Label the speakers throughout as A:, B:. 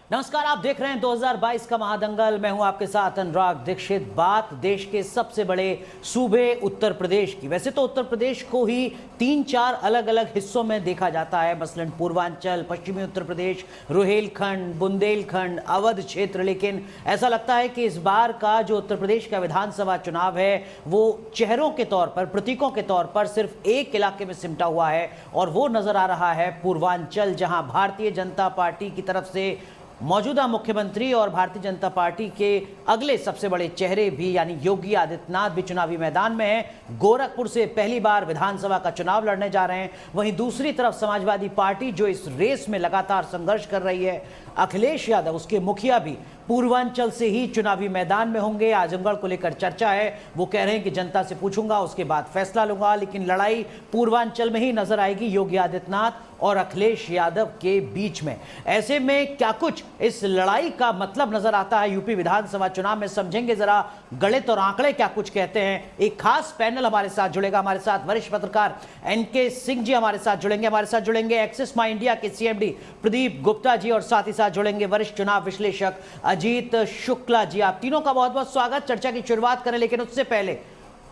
A: नमस्कार, आप देख रहे हैं 2022 का महादंगल। मैं हूं आपके साथ अनुराग दीक्षित। बात देश के सबसे बड़े सूबे उत्तर प्रदेश की। वैसे तो उत्तर प्रदेश को ही 3-4 अलग अलग हिस्सों में देखा जाता है, मसलन पूर्वांचल, पश्चिमी उत्तर प्रदेश, रुहेलखंड, बुंदेलखंड, अवध क्षेत्र। लेकिन ऐसा लगता है कि इस बार का जो उत्तर प्रदेश का विधानसभा चुनाव है वो चेहरों के तौर पर, प्रतीकों के तौर पर सिर्फ एक इलाके में सिमटा हुआ है, और वो नजर आ रहा है पूर्वांचल, जहां भारतीय जनता पार्टी की तरफ से मौजूदा मुख्यमंत्री और भारतीय जनता पार्टी के अगले सबसे बड़े चेहरे भी यानी योगी आदित्यनाथ भी चुनावी मैदान में हैं। गोरखपुर से पहली बार विधानसभा का चुनाव लड़ने जा रहे हैं। वहीं दूसरी तरफ समाजवादी पार्टी जो इस रेस में लगातार संघर्ष कर रही है, अखिलेश यादव उसके मुखिया भी पूर्वांचल से ही चुनावी मैदान में होंगे। आजमगढ़ को लेकर चर्चा है, वो कह रहे हैं कि जनता से पूछूंगा उसके बाद फैसला लूंगा, लेकिन लड़ाई पूर्वांचल में ही नजर आएगी योगी आदित्यनाथ और अखिलेश यादव के बीच में। ऐसे में क्या कुछ इस लड़ाई का मतलब नजर आता है यूपी विधानसभा चुनाव में, समझेंगे जरा गणित और आंकड़े क्या कुछ कहते हैं। एक खास पैनल हमारे साथ जुड़ेगा। हमारे साथ वरिष्ठ पत्रकार एनके सिंह जी हमारे साथ जुड़ेंगे एक्सिस माई इंडिया के सीएमडी प्रदीप गुप्ता जी, और साथ ही साथ जुड़ेंगे वरिष्ठ चुनाव विश्लेषक अजीत शुक्ला जी। आप तीनों का बहुत बहुत स्वागत। चर्चा की शुरुआत करें, लेकिन उससे पहले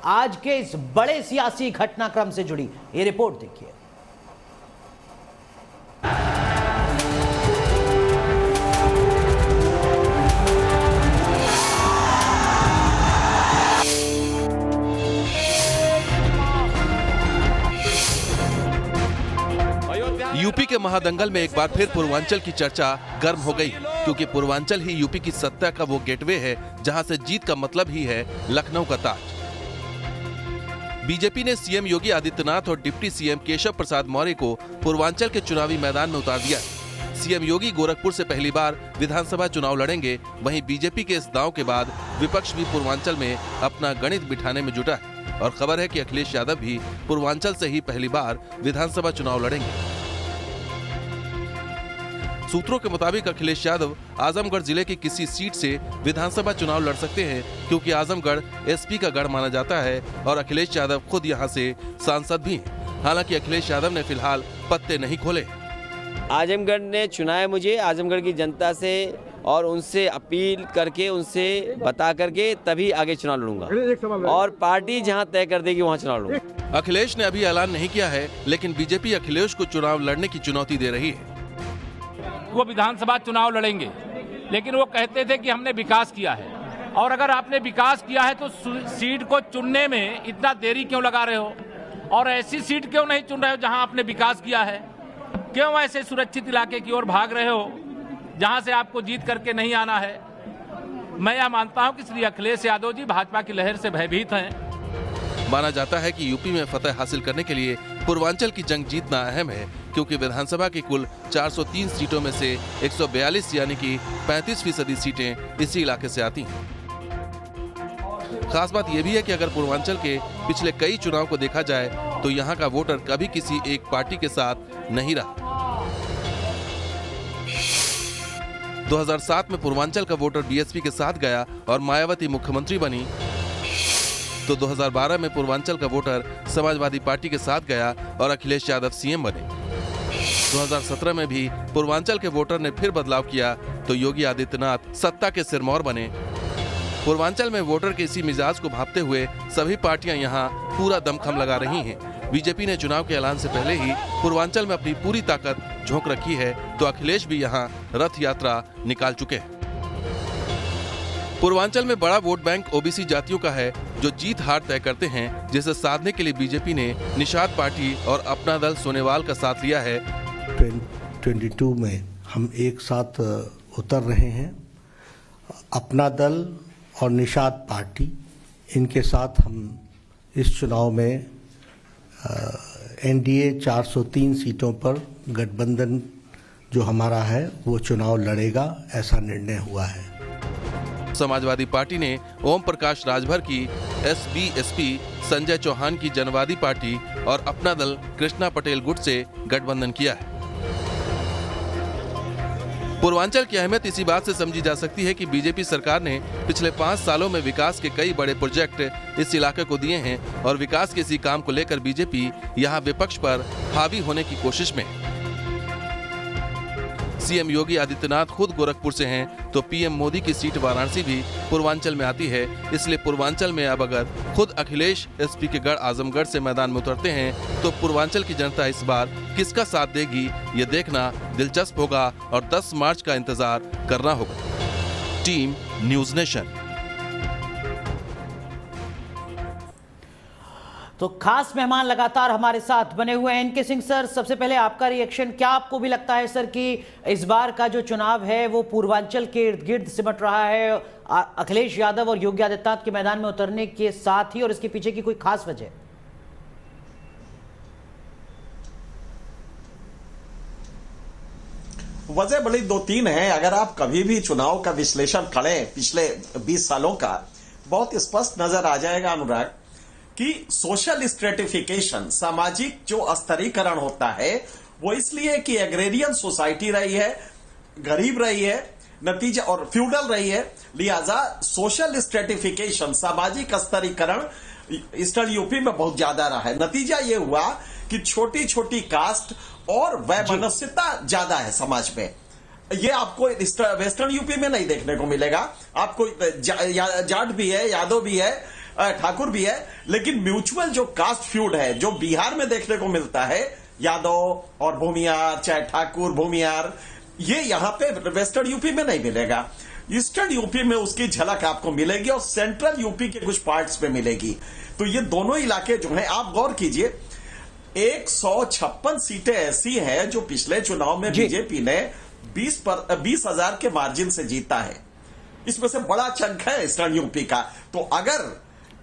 A: आज के इस बड़े सियासी घटनाक्रम से जुड़ी ये रिपोर्ट देखिए।
B: यूपी के महादंगल में एक बार फिर पूर्वांचल की चर्चा गर्म हो गई, क्योंकि पूर्वांचल ही यूपी की सत्ता का वो गेटवे है जहां से जीत का मतलब ही है लखनऊ का ताज। बीजेपी ने सीएम योगी आदित्यनाथ और डिप्टी सीएम केशव प्रसाद मौर्य को पूर्वांचल के चुनावी मैदान में उतार दिया। सीएम योगी गोरखपुर से पहली बार विधानसभा चुनाव लड़ेंगे। वहीं बीजेपी के इस दांव के बाद विपक्ष भी पूर्वांचल में अपना गणित बिठाने में जुटा है, और खबर है कि अखिलेश यादव भी पूर्वांचल से ही पहली बार विधानसभा चुनाव लड़ेंगे। सूत्रों के मुताबिक अखिलेश यादव आजमगढ़ जिले की किसी सीट से विधानसभा चुनाव लड़ सकते हैं, क्योंकि आजमगढ़ एसपी का गढ़ माना जाता है और अखिलेश यादव खुद यहां से सांसद भी हैं। हालांकि अखिलेश यादव ने फिलहाल पत्ते नहीं खोले।
C: आजमगढ़ ने चुना है मुझे, आजमगढ़ की जनता से और उनसे अपील करके, उनसे बता करके तभी आगे चुनाव लड़ूंगा, और पार्टी जहां तय कर देगी वहां चुनाव लड़ूंगा।
B: अखिलेश ने अभी ऐलान नहीं किया है, लेकिन बीजेपी अखिलेश को चुनाव लड़ने की चुनौती दे रही है।
D: वो विधानसभा चुनाव लड़ेंगे, लेकिन वो कहते थे कि हमने विकास किया है, और अगर आपने विकास किया है तो सीट को चुनने में इतना देरी क्यों लगा रहे हो, और ऐसी सीट क्यों नहीं चुन रहे हो जहां आपने विकास किया है? क्यों ऐसे सुरक्षित इलाके की ओर भाग रहे हो जहां से आपको जीत करके नहीं आना है? मैं यह मानता हूं कि श्री अखिलेश यादव जी भाजपा की लहर से भयभीत हैं।
B: माना जाता है कि यूपी में फतह हासिल करने के लिए पूर्वांचल की जंग जीतना अहम है, क्योंकि विधानसभा की कुल 403 सीटों में से 142 यानी कि 35% सीटें इसी इलाके से आती हैं। खास बात यह भी है कि अगर पूर्वांचल के पिछले कई चुनाव को देखा जाए तो यहाँ का वोटर कभी किसी एक पार्टी के साथ नहीं रहा। 2007 में पूर्वांचल का वोटर बीएसपी के साथ गया और मायावती मुख्यमंत्री बनी, तो 2012 में पूर्वांचल का वोटर समाजवादी पार्टी के साथ गया और अखिलेश यादव सीएम बने। 2017 में भी पूर्वांचल के वोटर ने फिर बदलाव किया तो योगी आदित्यनाथ सत्ता के सिरमौर बने। पूर्वांचल में वोटर के इसी मिजाज को भांपते हुए सभी पार्टियां यहां पूरा दमखम लगा रही हैं। बीजेपी ने चुनाव के ऐलान से पहले ही पूर्वांचल में अपनी पूरी ताकत झोंक रखी है, तो अखिलेश भी यहां रथ यात्रा निकाल चुके हैं। पूर्वांचल में बड़ा वोट बैंक ओबीसी जातियों का है, जो जीत हार तय करते हैं, जिसे साधने के लिए बीजेपी ने निषाद पार्टी और अपना दल सोनेवाल का साथ लिया है।
E: 2022 में हम एक साथ उतर रहे हैं। अपना दल और निषाद पार्टी, इनके साथ हम इस चुनाव में एनडीए 403 सीटों पर गठबंधन जो हमारा है वो चुनाव लड़ेगा, ऐसा निर्णय हुआ है।
B: समाजवादी पार्टी ने ओम प्रकाश राजभर की एसबीएसपी, संजय चौहान की जनवादी पार्टी और अपना दल कृष्णा पटेल गुट से गठबंधन किया है। पूर्वांचल की अहमियत इसी बात से समझी जा सकती है कि बीजेपी सरकार ने पिछले 5 सालों में विकास के कई बड़े प्रोजेक्ट इस इलाके को दिए हैं, और विकास के इसी काम को लेकर बीजेपी यहां विपक्ष पर हावी होने की कोशिश में। सीएम योगी आदित्यनाथ खुद गोरखपुर से हैं, तो पीएम मोदी की सीट वाराणसी भी पूर्वांचल में आती है। इसलिए पूर्वांचल में अब अगर खुद अखिलेश एसपी के गढ़ आजमगढ़ से मैदान में उतरते हैं तो पूर्वांचल की जनता इस बार किसका साथ देगी, ये देखना दिलचस्प होगा और 10 मार्च का इंतजार करना होगा। Team news nation.
A: तो खास मेहमान लगातार हमारे साथ बने हुए हैं। एनके सिंह सर, सबसे पहले आपका रिएक्शन, क्या आपको भी लगता है सर कि इस बार का जो चुनाव है वो पूर्वांचल के इर्द गिर्द सिमट रहा है अखिलेश यादव और योगी आदित्यनाथ के मैदान में उतरने के साथ ही, और इसके पीछे की कोई खास वजह?
F: वजह बड़ी 2-3 है। अगर आप कभी भी चुनाव का विश्लेषण करें पिछले 20 सालों का, बहुत स्पष्ट नजर आ जाएगा अनुराग कि सोशल स्ट्रेटिफिकेशन, सामाजिक जो स्तरीकरण होता है वो इसलिए कि एग्रेरियन सोसाइटी रही है, गरीब रही है, नतीजा और फ्यूडल रही है, लिहाजा सोशल स्ट्रेटिफिकेशन, सामाजिक स्तरीकरण ईस्टर्न यूपी में बहुत ज्यादा रहा है। नतीजा ये हुआ कि छोटी छोटी कास्ट और वैमनस्यता ज्यादा है समाज में। ये आपको वेस्टर्न यूपी में नहीं देखने को मिलेगा। आपको जाट भी है, यादव भी है, ठाकुर भी है, लेकिन म्यूचुअल जो कास्ट फ्यूड है जो बिहार में देखने को मिलता है, यादव और भूमियार, चाहे ठाकुर भूमियार, ये यहां पे वेस्टर्न यूपी में नहीं मिलेगा। ईस्टर्न यूपी में उसकी झलक आपको मिलेगी और सेंट्रल यूपी के कुछ पार्ट्स में मिलेगी। तो ये दोनों इलाके जो हैं, आप गौर कीजिए, 156 सीटें ऐसी हैं जो पिछले चुनाव में बीजेपी ने 20,000 के मार्जिन से जीता है। इसमें से बड़ा चंक है ईस्टर्न यूपी का। तो अगर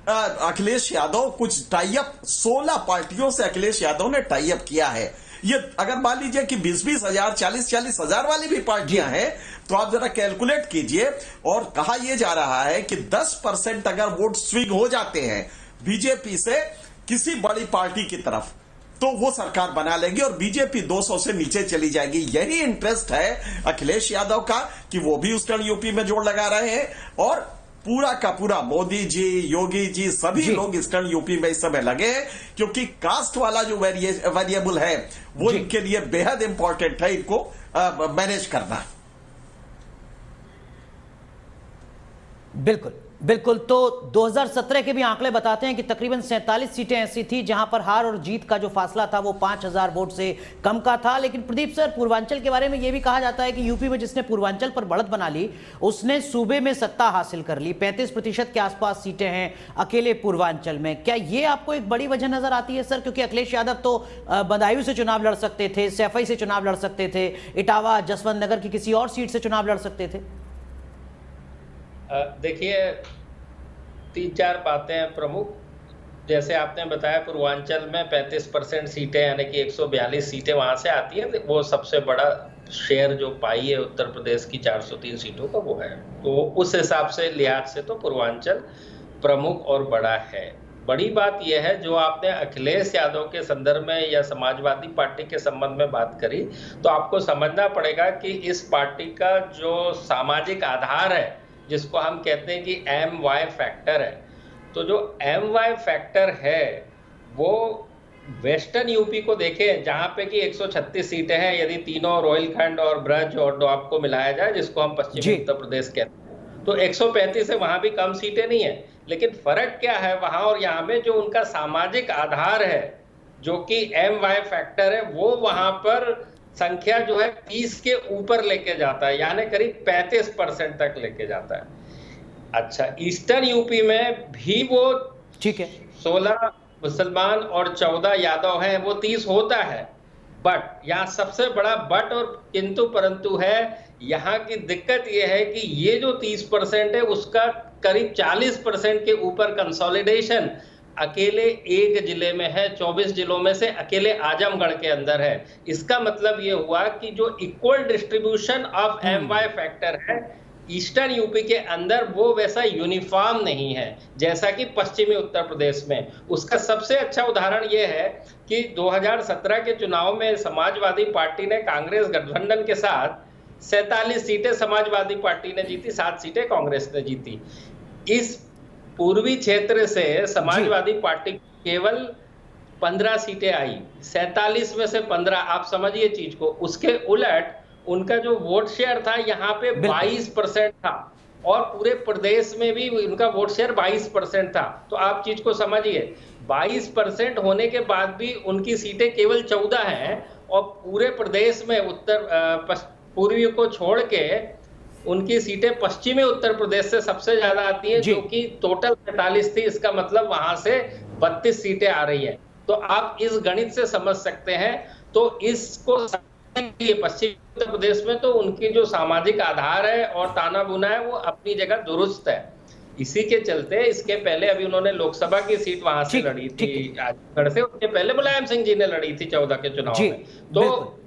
F: अखिलेश यादव कुछ टाइप 16 पार्टियों से अखिलेश यादव ने टाइप किया है, ये अगर मान लीजिए कि 20-20 हजार, 40-40 हजार वाली भी पार्टियां हैं, तो आप जरा कैलकुलेट कीजिए। और कहा यह जा रहा है कि 10% अगर वोट स्विंग हो जाते हैं बीजेपी से किसी बड़ी पार्टी की तरफ, तो वो सरकार बना लेगी और बीजेपी 200 से नीचे चली जाएगी। यही इंटरेस्ट है अखिलेश यादव का कि वो भी ईस्टर्न यूपी में जोड़ लगा रहे हैं, और पूरा का पूरा मोदी जी, योगी जी, सभी लोग ईस्टर्न यूपी में इस समय लगे हैं, क्योंकि कास्ट वाला जो वेरिएबल है वो इनके लिए बेहद इंपॉर्टेंट है, इनको मैनेज करना।
A: बिल्कुल बिल्कुल। तो 2017 के भी आंकड़े बताते हैं कि तकरीबन 47 सीटें ऐसी थी जहां पर हार और जीत का जो फासला था वो 5,000 वोट से कम का था। लेकिन प्रदीप सर, पूर्वांचल के बारे में यह भी कहा जाता है कि यूपी में जिसने पूर्वांचल पर बढ़त बना ली उसने सूबे में सत्ता हासिल कर ली। 35% के आसपास सीटें हैं अकेले पूर्वांचल में। क्या ये आपको एक बड़ी वजह नजर आती है सर? क्योंकि अखिलेश यादव तो बदायूं से चुनाव लड़ सकते थे, सैफई से चुनाव लड़ सकते थे, इटावा, जसवंत नगर की किसी और सीट से चुनाव लड़ सकते थे।
G: देखिए, 3-4 बातें हैं प्रमुख। जैसे आपने बताया, पूर्वांचल में 35% सीटें यानी कि 142 सीटें वहां से आती हैं। वो सबसे बड़ा शेयर जो पाई है उत्तर प्रदेश की 403 सीटों का वो है। तो उस हिसाब से लिहाज से तो पूर्वांचल प्रमुख और बड़ा है। बड़ी बात यह है जो आपने अखिलेश यादव के संदर्भ में या समाजवादी पार्टी के संबंध में बात करी, तो आपको समझना पड़ेगा कि इस पार्टी का जो सामाजिक आधार है, जिसको हम कहते हैं कि MY फैक्टर है, तो जो MY फैक्टर है वो वेस्टर्न यूपी को देखें जहां पे कि 136 सीटें हैं, यदि तीनों रोहिलखंड और ब्रज और दोआब को मिलाया जाए, जिसको हम पश्चिमी उत्तर प्रदेश कहते हैं, तो 135 है, वहां भी कम सीटें नहीं है। लेकिन फर्क क्या है वहां और यहाँ में? जो उनका सामाजिक आधार है, जो कि MY फैक्टर है, वो वहां पर संख्या जो है 30 के ऊपर लेके जाता है, यानी करीब 35% तक लेके जाता है। अच्छा, ईस्टर्न यूपी में भी वो ठीक है, 16 मुसलमान और 14 यादव हैं, वो 30 होता है। बट यहाँ सबसे बड़ा बट और किंतु परंतु है, यहाँ की दिक्कत ये है कि ये जो 30% है उसका करीब 40% के ऊपर कंसोलिडेशन अकेले एक जिले में है। 24 जिलों में से अकेले आजमगढ़ के अंदर है। इसका मतलब ये हुआ कि जो equal distribution of MY factor है ईस्टर्न यूपी के अंदर, वो वैसा यूनिफॉर्म नहीं है जैसा कि पश्चिमी उत्तर प्रदेश में। उसका सबसे अच्छा उदाहरण ये है कि 2017 के चुनाव में समाजवादी पार्टी ने कांग्रेस गठबंधन के साथ 47 सीटें समाजवादी पार्टी ने जीती, 7 सीटें कांग्रेस ने जीती। इस पूर्वी क्षेत्र से समाजवादी पार्टी केवल 15 सीटें आई, 47 में से 15, आप समझिए चीज को। उसके उलट उनका जो वोट शेयर था यहाँ पे 22% था और पूरे प्रदेश में भी उनका वोट शेयर 22% था। तो आप चीज को समझिए, 22% होने के बाद भी उनकी सीटें केवल 14 हैं और पूरे प्रदेश में उत्तर पूर्वी को छोड़ के उनकी सीटें पश्चिमी उत्तर प्रदेश से सबसे ज्यादा आती हैं, जो कि टोटल 45 थी। इसका मतलब वहां से 32 सीटें आ रही हैं। तो आप इस गणित से समझ सकते हैं। तो इसको पश्चिमी उत्तर प्रदेश में तो उनकी जो सामाजिक आधार है और ताना बुना है वो अपनी जगह दुरुस्त है। इसी के चलते इसके पहले अभी उन्होंने लोकसभा की सीट वहां से लड़ी थी आजमगढ़ से, उसके पहले मुलायम सिंह जी ने लड़ी थी 14 के चुनाव में। तो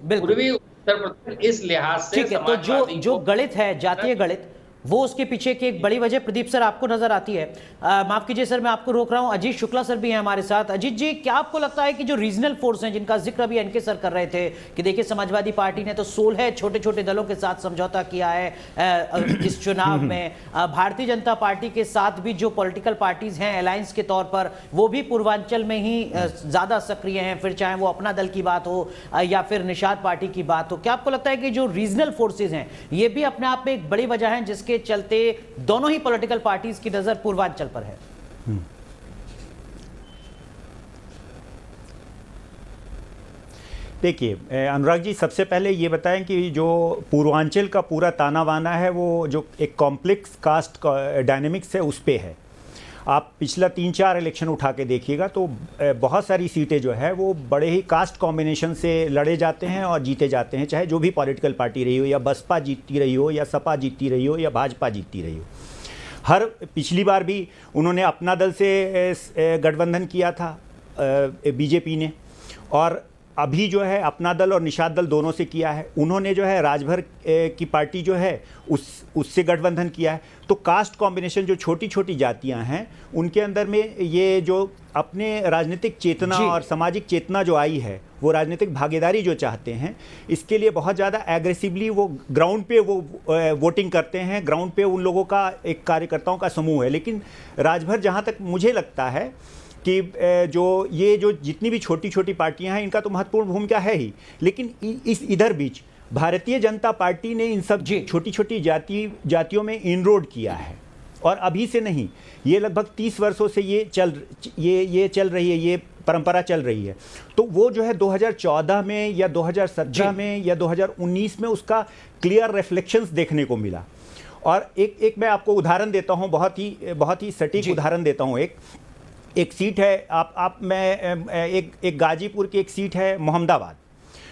G: पूर्वी उत्तर प्रदेश इस लिहाज से
A: ठीक है। तो जो गणित है, जातीय गणित, वो उसके पीछे की एक बड़ी वजह प्रदीप सर आपको नजर आती है। माफ कीजिए सर, मैं आपको रोक रहा हूं। अजीत शुक्ला सर भी हैं हमारे साथ। अजीत जी, क्या आपको लगता है कि जो रीजनल फोर्स हैं, जिनका जिक्र अभी एनके सर कर रहे थे कि देखिए समाजवादी पार्टी ने तो 16 छोटे छोटे दलों के साथ समझौता किया है इस चुनाव में, भारतीय जनता पार्टी के साथ भी जो पॉलिटिकल पार्टीज हैं अलायंस के तौर पर, वो भी पूर्वांचल में ही ज्यादा सक्रिय हैं, फिर चाहे वो अपना दल की बात हो या फिर निषाद पार्टी की बात हो। क्या आपको लगता है कि जो रीजनल फोर्सेज हैं ये भी अपने आप में एक बड़ी वजह है जिसके चलते दोनों ही पॉलिटिकल पार्टीज की नजर पूर्वांचल पर है?
H: देखिए अनुराग जी, सबसे पहले ये बताएं कि जो पूर्वांचल का पूरा ताना बाना है वो जो एक कॉम्प्लेक्स कास्ट डायनेमिक्स है उस पे है। आप पिछला 3-4 इलेक्शन उठा के देखिएगा तो बहुत सारी सीटें जो है वो बड़े ही कास्ट कॉम्बिनेशन से लड़े जाते हैं और जीते जाते हैं, चाहे जो भी पॉलिटिकल पार्टी रही हो, या बसपा जीतती रही हो, या सपा जीतती रही हो, या भाजपा जीतती रही हो। हर पिछली बार भी उन्होंने अपना दल से गठबंधन किया था बीजेपी ने, और अभी जो है अपना दल और निषाद दल दोनों से किया है। उन्होंने जो है राजभर की पार्टी जो है उससे गठबंधन किया है। तो कास्ट कॉम्बिनेशन, जो छोटी छोटी जातियां हैं उनके अंदर में ये जो अपने राजनीतिक चेतना और सामाजिक चेतना जो आई है, वो राजनीतिक भागीदारी जो चाहते हैं, इसके लिए बहुत ज़्यादा एग्रेसिवली वो ग्राउंड पे वो वोटिंग करते हैं। ग्राउंड पे उन लोगों का एक कार्यकर्ताओं का समूह है। लेकिन राजभर, जहाँ तक मुझे लगता है कि जो जितनी भी छोटी छोटी पार्टियां हैं इनका तो महत्वपूर्ण भूमिका है ही, लेकिन इस इधर बीच भारतीय जनता पार्टी ने इन सब छोटी छोटी जातियों में इनरोड किया है। और अभी से नहीं, ये लगभग 30 वर्षों से ये चल रही है, ये परंपरा चल रही है। तो वो जो है 2014 में या 2017 में या 2019 में उसका क्लियर रिफ्लेक्शंस देखने को मिला। और एक मैं आपको उदाहरण देता हूँ, बहुत ही सटीक उदाहरण देता हूँ। एक सीट है, मैं एक गाजीपुर की एक सीट है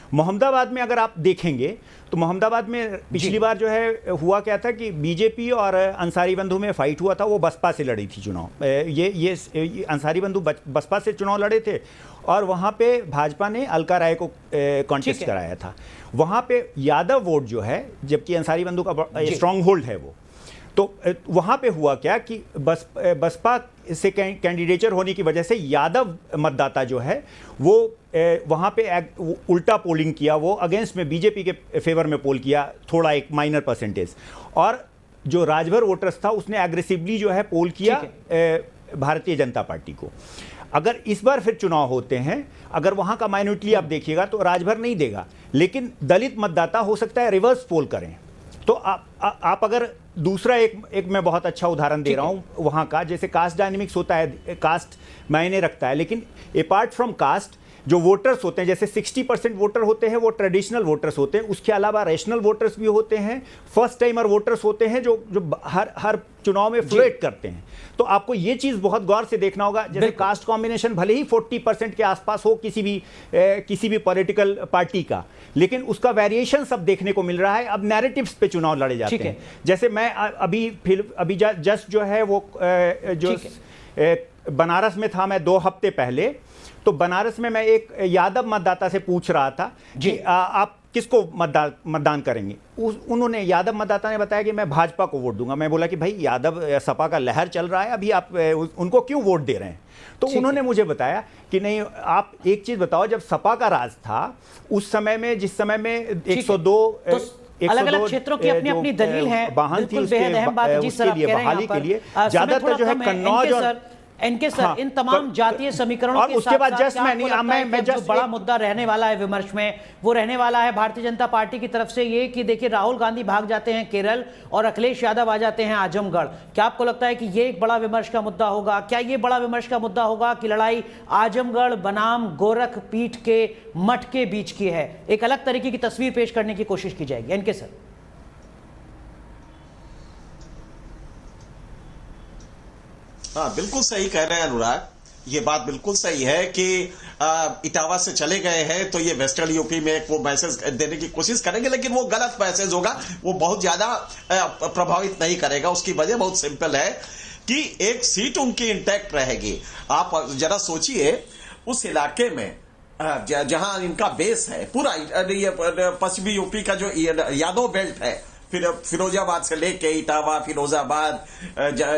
H: मोहम्मदाबाद में अगर आप देखेंगे तो मोहम्मदाबाद में पिछली बार जो है हुआ क्या था कि बीजेपी और अंसारी बंधु में फाइट हुआ था। वो बसपा से लड़ी थी चुनाव। ये अंसारी बंधु बसपा से चुनाव लड़े थे और वहाँ पे भाजपा ने अलका राय को कॉन्टेस्ट कराया था। वहाँ पे यादव वोट जो है, जबकि अंसारी बंधु का स्ट्रॉन्ग होल्ड है वो, तो वहाँ पे हुआ क्या कि बसपा से कैंडिडेचर होने की वजह से यादव मतदाता जो है वो वहाँ पे उल्टा पोलिंग किया, वो अगेंस्ट में बीजेपी के फेवर में पोल किया, थोड़ा एक माइनर परसेंटेज। और जो राजभर वोटर्स था उसने एग्रेसिवली जो है पोल किया भारतीय जनता पार्टी को। अगर इस बार फिर चुनाव होते हैं, अगर वहाँ का माइनॉरिटी आप देखिएगा तो राजभर नहीं देगा, लेकिन दलित मतदाता हो सकता है रिवर्स पोल करें। तो आप अगर दूसरा एक मैं बहुत अच्छा उदाहरण दे रहा हूँ वहाँ का, जैसे कास्ट डायनेमिक्स होता है, कास्ट मायने रखता है, लेकिन अपार्ट फ्रॉम कास्ट जो वोटर्स होते हैं, जैसे 60% वोटर होते हैं वो ट्रेडिशनल वोटर्स होते हैं, उसके अलावा रैशनल वोटर्स भी होते हैं, फर्स्ट टाइमर वोटर्स होते हैं जो हर चुनाव में फ्लोट करते हैं। तो आपको ये चीज़ बहुत गौर से देखना होगा। जैसे कास्ट कॉम्बिनेशन भले ही 40% के आसपास हो किसी भी पॉलिटिकल पार्टी का, लेकिन उसका वेरिएशन सब देखने को मिल रहा है। अब नैरेटिव्स पे चुनाव लड़े जाते हैं। जैसे मैं अभी जस्ट जो है वो जो बनारस में था मैं 2 हफ्ते पहले, तो बनारस में मैं एक यादव मतदाता से पूछ रहा था कि आप किसको मतदान करेंगे। उन्होंने, यादव मतदाता ने बताया कि मैं भाजपा को वोट दूंगा। मैं बोला कि भाई यादव सपा का लहर चल रहा है, अभी आप उनको क्यों वोट दे रहे हैं? तो उन्होंने मुझे बताया कि नहीं, आप एक चीज़ बताओ, जब सपा का राज था उस समय में, जिस समय में 102
A: अलग-अलग क्षेत्रों की अपनी दलील है,
H: वाहन थी उसके बहाली के लिए, ज्यादातर जो है कन्नौज और
A: इनके सर
H: हाँ,
A: इन तमाम जातीय समीकरणों
H: और
A: के
H: उसके
A: साथ
H: बाद
A: साथ
H: जस्ट
A: क्या आपको लगता है कि अब जो
H: just
A: बड़ा
H: एक-
A: मुद्दा रहने वाला है विमर्श में, वो रहने वाला है भारतीय जनता पार्टी की तरफ से ये कि देखिए राहुल गांधी भाग जाते हैं केरल और अखिलेश यादव आ जाते हैं आजमगढ़। क्या आपको लगता है कि ये एक बड़ा विमर्श का मुद्दा होगा? क्या ये बड़ा विमर्श का मुद्दा होगा कि लड़ाई आजमगढ़ बनाम गोरख पीठ के मठ के बीच की है? एक अलग तरीके की तस्वीर पेश करने की कोशिश की जाएगी। इनके सर
F: हाँ, बिल्कुल सही कह रहे हैं अनुराग। ये बात बिल्कुल सही है कि इटावा से चले गए हैं तो ये वेस्टर्न यूपी में एक वो मैसेज देने की कोशिश करेंगे, लेकिन वो गलत मैसेज होगा, वो बहुत ज्यादा प्रभावित नहीं करेगा। उसकी वजह बहुत सिंपल है कि एक सीट उनकी इंटैक्ट रहेगी। आप जरा सोचिए उस इलाके में जहां इनका बेस है, पूरा ये पश्चिमी यूपी का जो यादव बेल्ट है, फिर फिरोजाबाद से लेके इटावा, फिरोजाबाद,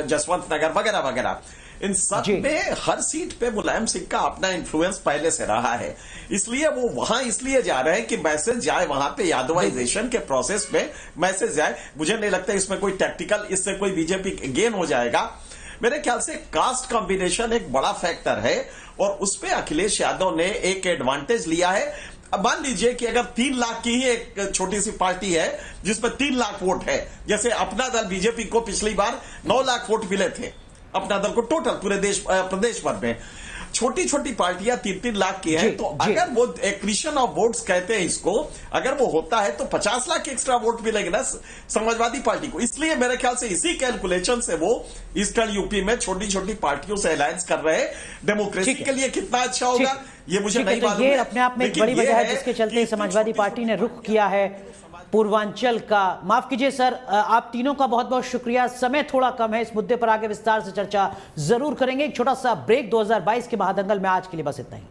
F: जसवंत नगर वगैरह वगैरह, इन सब में हर सीट पे मुलायम सिंह का अपना इन्फ्लुएंस पहले से रहा है। इसलिए वो वहां इसलिए जा रहे हैं कि मैसेज जाए वहां पे, यादवाइजेशन के प्रोसेस में मैसेज जाए। मुझे नहीं लगता इसमें कोई टैक्टिकल, इससे कोई बीजेपी गेन हो जाएगा। मेरे ख्याल से कास्ट कॉम्बिनेशन एक बड़ा फैक्टर है और उस पे अखिलेश यादव ने एक एडवांटेज लिया है। अब मान लीजिए कि अगर 3 लाख की ही एक छोटी सी पार्टी है जिसमें 3 लाख वोट है, जैसे अपना दल बीजेपी को पिछली बार 9 लाख वोट मिले थे, अपना दल को टोटल पूरे प्रदेश भर में, छोटी छोटी पार्टियां 3-3 लाख की हैं, तो अगर वो एक्विजिशन ऑफ वोट्स कहते हैं इसको, अगर वो होता है तो 50 लाख एक्स्ट्रा वोट मिलेंगे ना समाजवादी पार्टी को। इसलिए मेरे ख्याल से इसी कैलकुलेशन से वो ईस्टर्न यूपी में छोटी छोटी पार्टियों से अलायंस कर रहे हैं। डेमोक्रेसी के लिए कितना अच्छा होगा ये मुझे नहीं मालूम।
A: ये अपने आप में एक बड़ी वजह है जिसके चलते समाजवादी पार्टी ने रुख किया है पूर्वांचल का। माफ कीजिए सर, आप तीनों का बहुत बहुत शुक्रिया। समय थोड़ा कम है, इस मुद्दे पर आगे विस्तार से चर्चा जरूर करेंगे। एक छोटा सा ब्रेक, 2022 के महादंगल में आज के लिए बस इतना ही।